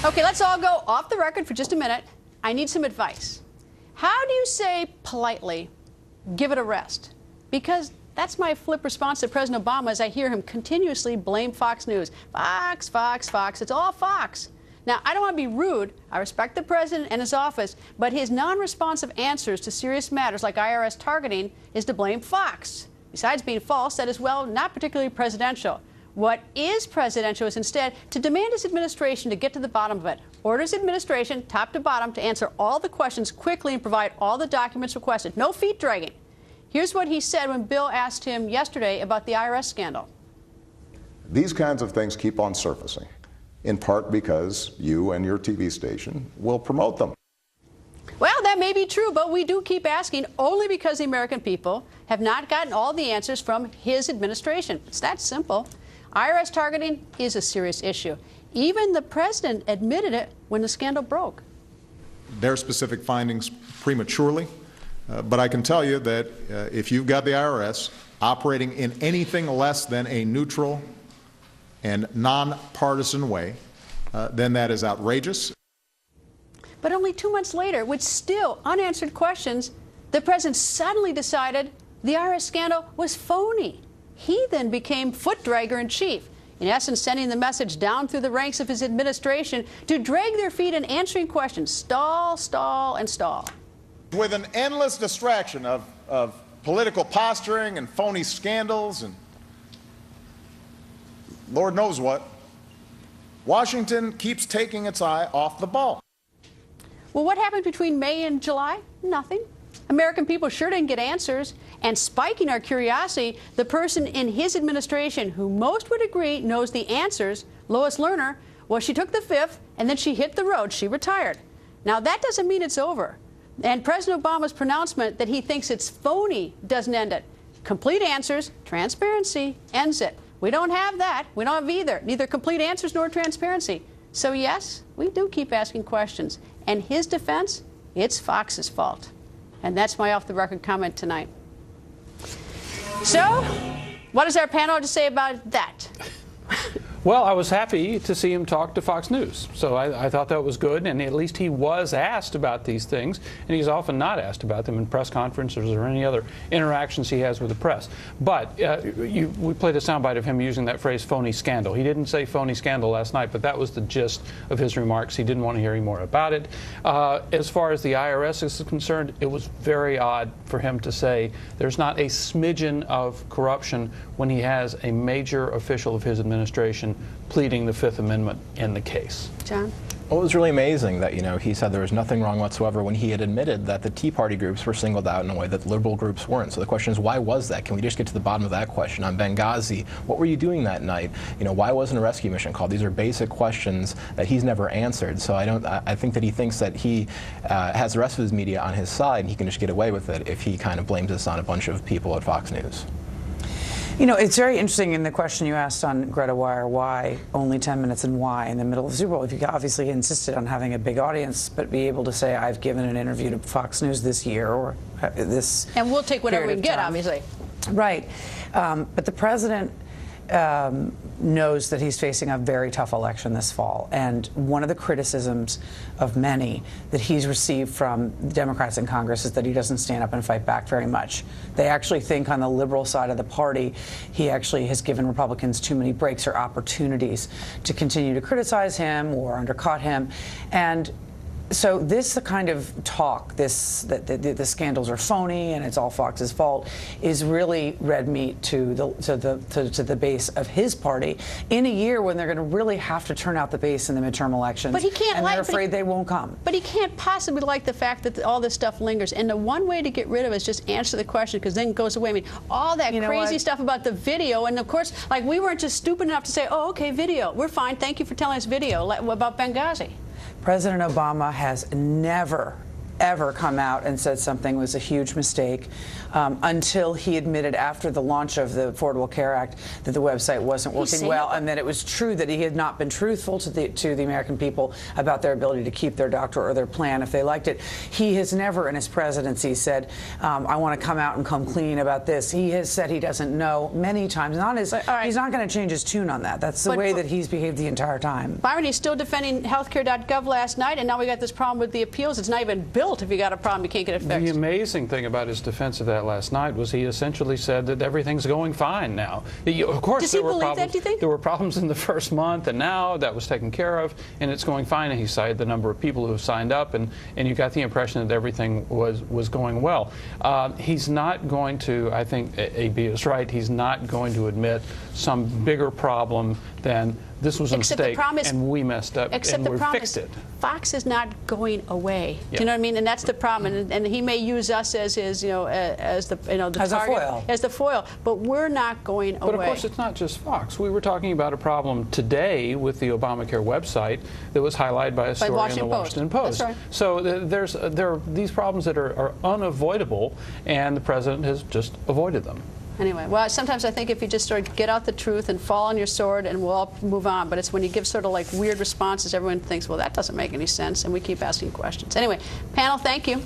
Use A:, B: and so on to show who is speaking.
A: Okay, let's all go off the record for just a minute. I need some advice. How do you say politely, give it a rest? Because that's my flip response to President Obama as I hear him continuously blame Fox News. Fox, Fox, Fox. It's all Fox. Now, I don't want to be rude. I respect the president and his office, but his non-responsive answers to serious matters like IRS targeting is to blame Fox. Besides being false, that is, well, not particularly presidential. What is presidential is instead to demand his administration to get to the bottom of it. Order his administration, top to bottom, to answer all the questions quickly and provide all the documents requested. No feet dragging. Here's what he said when Bill asked him yesterday about the IRS scandal.
B: These kinds of things keep on surfacing, in part because you and your TV station will promote them.
A: Well, that may be true, but we do keep asking only because the American people have not gotten all the answers from his administration. It's that simple. IRS targeting is a serious issue. Even the president admitted it when the scandal broke.
C: Their specific findings prematurely, but I can tell you that if you've got the IRS operating in anything less than a neutral and nonpartisan way, then that is outrageous.
A: But only 2 months later, with still unanswered questions, the president suddenly decided the IRS scandal was phony. He then became foot dragger in chief, in essence sending the message down through the ranks of his administration to drag their feet in answering questions, stall, stall, and stall.
C: With an endless distraction of political posturing and phony scandals and Lord knows what, Washington keeps taking its eye off the ball.
A: Well, what happened between May and July? Nothing. American people sure didn't get answers. And spiking our curiosity, the person in his administration who most would agree knows the answers, Lois Lerner, well, she took the fifth and then she hit the road. She retired. Now, that doesn't mean it's over. And President Obama's pronouncement that he thinks it's phony doesn't end it. Complete answers, transparency ends it. We don't have that. We don't have either. Neither complete answers nor transparency. So, yes, we do keep asking questions. And his defense, it's Fox's fault. And that's my off-the-record comment tonight. So, what does our panel have to say about that?
D: Well, I was happy to see him talk to Fox News, so I thought that was good, and at least he was asked about these things, and he's often not asked about them in press conferences or any other interactions he has with the press. But we played a soundbite of him using that phrase, phony scandal. He didn't say phony scandal last night, but that was the gist of his remarks. He didn't want to hear any more about it. As far as the IRS is concerned, it was very odd for him to say there's not a smidgen of corruption when he has a major official of his administration pleading the Fifth Amendment in the case.
A: John?
E: Well, it was really amazing that, he said there was nothing wrong whatsoever when he had admitted that the Tea Party groups were singled out in a way that liberal groups weren't. So the question is, why was that? Can we just get to the bottom of that question? On Benghazi, what were you doing that night? Why wasn't a rescue mission called? These are basic questions that he's never answered. So I think that he thinks that he has the rest of his media on his side and he can just get away with it if he kind of blames this on a bunch of people at Fox News.
F: It's very interesting in the question you asked on Greta Wire, why only 10 minutes and why in the middle of the Super Bowl? If you obviously insisted on having a big audience, but be able to say, I've given an interview to Fox News this year or this.
A: And we'll take whatever we can get, obviously.
F: Right. But the president knows that he's facing a very tough election this fall. And one of the criticisms of many that he's received from Democrats in Congress is that he doesn't stand up and fight back very much. They actually think on the liberal side of the party, he actually has given Republicans too many breaks or opportunities to continue to criticize him or undercut him. And so this kind of talk, that the scandals are phony and it's all Fox's fault, is really red meat to the base of his party in a year when they're going to really have to turn out the base in the midterm elections.
A: But he can't,
F: and they're afraid they won't come.
A: But he can't possibly like the fact that all this stuff lingers. And the one way to get rid of it is just answer the question, because then it goes away. I mean, all that crazy stuff about the video, and of course, like, we weren't just stupid enough to say, oh, okay, video, we're fine, thank you for telling us video about Benghazi.
F: President Obama has never ever come out and said something was a huge mistake until he admitted after the launch of the Affordable Care Act that the website wasn't working well, and that it was true that he had not been truthful to the American people about their ability to keep their doctor or their plan if they liked it. He has never in his presidency said, I want to come out and come clean about this. He has said he doesn't know many times. He's not going to change his tune on that. That's the way that he's behaved the entire time.
A: Byron, he's still defending healthcare.gov last night, and now we got this problem with the appeals. It's not even built. If you got a problem, you can't get it fixed.
D: The amazing thing about his defense of that last night was he essentially said that everything's going fine now. Of course,
A: Does he believe that, do you think?
D: There were problems in the first month, and now that was taken care of, and it's going fine. And he cited the number of people who have signed up, and you got the impression that everything was going well. He's not going to, I think AB is right, he's not going to admit some bigger problem than this was a mistake, and we messed up, and we fixed it.
A: Fox is not going away.
D: Yeah.
A: Do you know what I mean? And that's the problem. And he may use us as his, as the target,
F: a foil.
A: as the foil. But we're not going away.
D: But of course, it's not just Fox. We were talking about a problem today with the Obamacare website that was highlighted by a story in the Washington Post.
A: That's right.
D: So there are these problems that are unavoidable, and the president has just avoided them.
A: Anyway, well, sometimes I think if you just sort of get out the truth and fall on your sword, and we'll all move on. But it's when you give sort of like weird responses, everyone thinks, well, that doesn't make any sense, and we keep asking questions. Anyway, panel, thank you.